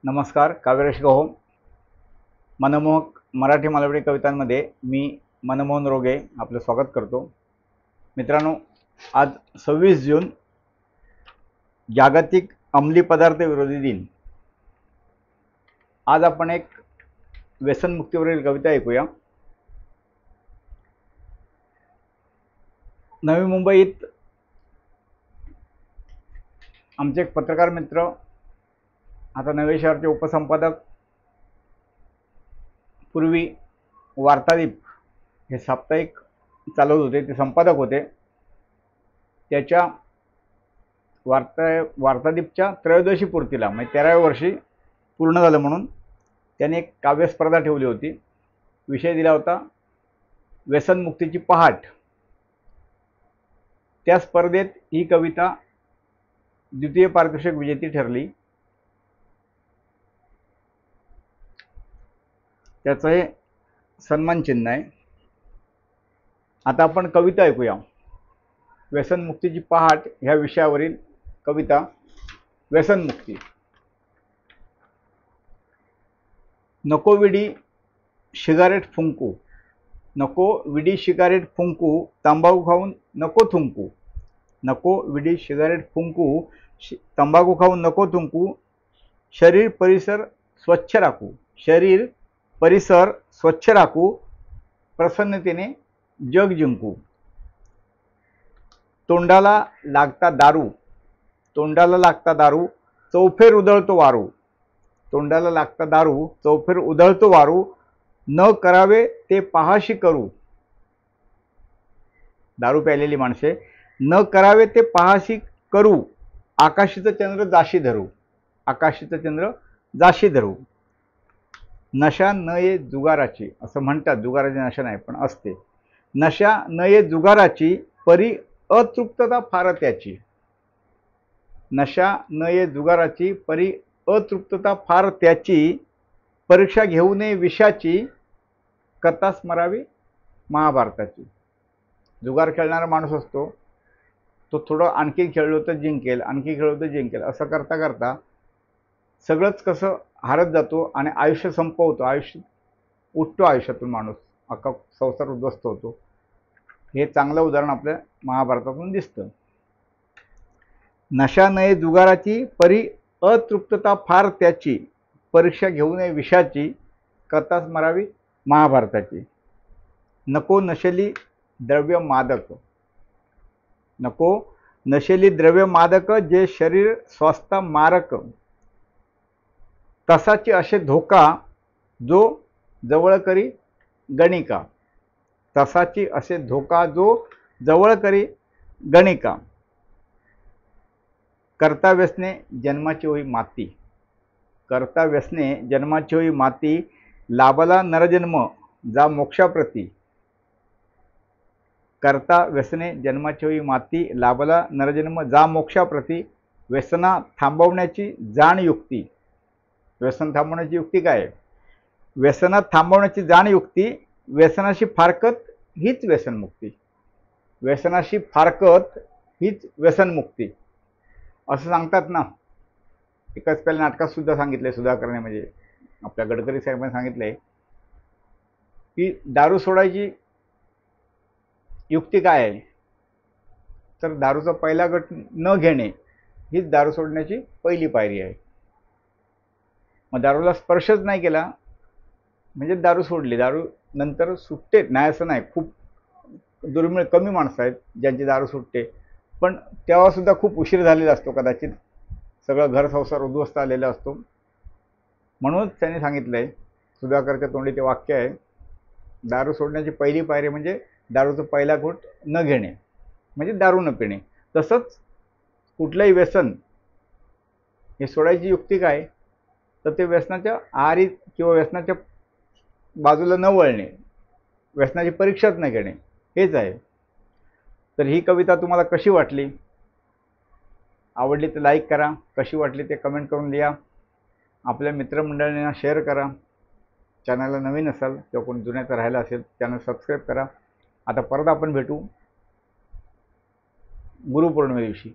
नमस्कार. काव्यरस गहो मनमोहक मराठी मालवणी कवितांमध्ये मी मनमोहन रोगे आपलं स्वागत करतो. मित्रांनो, आज 26 जून जागतिक अंमली पदार्थ विरोधी दिन. आज आपण एक व्यसनमुक्तीवरील कविता ऐकूया. नवी मुंबईत आमचे एक पत्रकार मित्र, आता नवे शहरचे उपसंपादक, पूर्वी वार्तादीप हे साप्ताहिक चालवत होते, ते संपादक होते. त्याच्या वार्तादीपच्या त्रयोदशी पूर्तीला म्हणजे 13व्या वर्षी पूर्ण झालं म्हणून त्याने एक काव्य स्पर्धा ठेवली होती. विषय दिला होता व्यसनमुक्तीची पहाट. त्या स्पर्धेत ही कविता द्वितीय पारितोषिक विजेती ठरली. त्याचं हे सन्मान चिन्ह आहे. आता आपण कविता ऐकूया. व्यसनमुक्तीची पहाट ह्या विषयावरील कविता. व्यसनमुक्ती. नको विडी सिगारेट फुंकू, नको विडी सिगारेट फुंकू, तंबाखू खाऊन नको थुंकू. नको विडी सिगारेट फुंकू, तंबाखू खाऊन नको थुंकू. शरीर परिसर स्वच्छ राखू, शरीर परिसर स्वच्छ राखू. प्रसन्नतेने जग जिंकू. तोंडाला लागता दारू, तोंडाला लागता दारू, चौफेर उधळतो वारू. तोंडाला लागता दारू, चौफेर उधळतो वारू. न करावे ते पहाशी करू. दारू प्यालेली माणसे. न करावे ते पहाशी करू. आकाशीचं चंद्र जाशी धरू, आकाशीचं चंद्र जाशी धरू. नशा न ये जुगाराची, असं म्हणतात. जुगाराची नशा नाही पण असते. नशा न ये जुगाराची, परी अतृप्तता फार त्याची. नशा न ये जुगाराची, परी अतृप्तता फार त्याची. परीक्षा घेऊ नये विषाची, कथा स्मरावी महाभारताची. जुगार खेळणारा माणूस असतो तो थोडं आणखी खेळलो तर जिंकेल, आणखी खेळलो तर जिंकेल, असं करता करता सगळंच कसं हारत जातो आणि आयुष्य संपवतो. आयुष्य उठतो, आयुष्यातून माणूस अख्खा संसार उद्ध्वस्त होतो. हे चांगलं उदाहरण आपल्या महाभारतातून दिसतं. नशा नये जुगाराची, परी अतृप्तता फार त्याची. परीक्षा घेऊ नये विषाची, कथा स्मरावी महाभारताची. नको नशेली द्रव्य मादक, नको नशेली द्रव्य मादक, जे शरीर स्वास्था मारक. तसाची असे धोका, जो जवळ करी गणिका. तसाची असे धोका, जो जवळ करी गणिका. करता व्यसने जन्माची होई माती, करता व्यसने जन्माची होई माती. लाभला नरजन्म जा मोक्षाप्रती. करता व्यसने जन्माची होई माती, लाभला नरजन्म जा मोक्षाप्रती. व्यसना थांबवण्याची जाण युक्ती. व्यसन थांबवण्याची युक्ती काय? व्यसनात थांबवण्याची जाण युक्ती. व्यसनाशी फारकत हीच व्यसनमुक्ती. व्यसनाशी फारकत हीच व्यसनमुक्ती असं सांगतात ना. एकाच पहिल्या नाटकात सुद्धा सांगितलंय सुधाकरने, म्हणजे आपल्या गडकरी साहेबांनी सांगितलंय की दारू सोडायची युक्ती काय आहे, तर दारूचा पहिला गट न घेणे हीच दारू सोडण्याची पहिली पायरी आहे. मग दारूला स्पर्शच नाही केला म्हणजे दारू सोडली. दारू नंतर सुटते नाही असं नाही. खूप दुर्मिळ कमी माणसं आहेत ज्यांची दारू सुटते, पण तेव्हा सुद्धा खूप उशीर झालेला असतो. कदाचित सगळं घर संसार उद्ध्वस्त आलेला असतो. म्हणून त्यांनी सांगितलंय, सुधाकरच्या तोंडी ते वाक्य आहे, दारू सोडण्याची पहिली पायरी म्हणजे दारूचा पहिला घोट न घेणे, म्हणजे दारू न पिणे. तसंच कुठलंही व्यसन हे सोडायची युक्ती काय, तर ते व्यसनाच्या आहारी किंवा व्यसनाच्या बाजूला न वळणे, व्यसनाची परीक्षाच न घेणे, हेच आहे. तर ही कविता तुम्हाला कशी वाटली? आवडली तर लाईक करा, कशी वाटली ते कमेंट करून लिहा. आपल्या मित्रमंडळींना शेअर करा. चॅनलला नवीन असाल किंवा कोणी जुन्याचं राहिलं असेल चॅनल सबस्क्राईब करा. आता परत आपण भेटू गुरुपौर्णिमे दिवशी.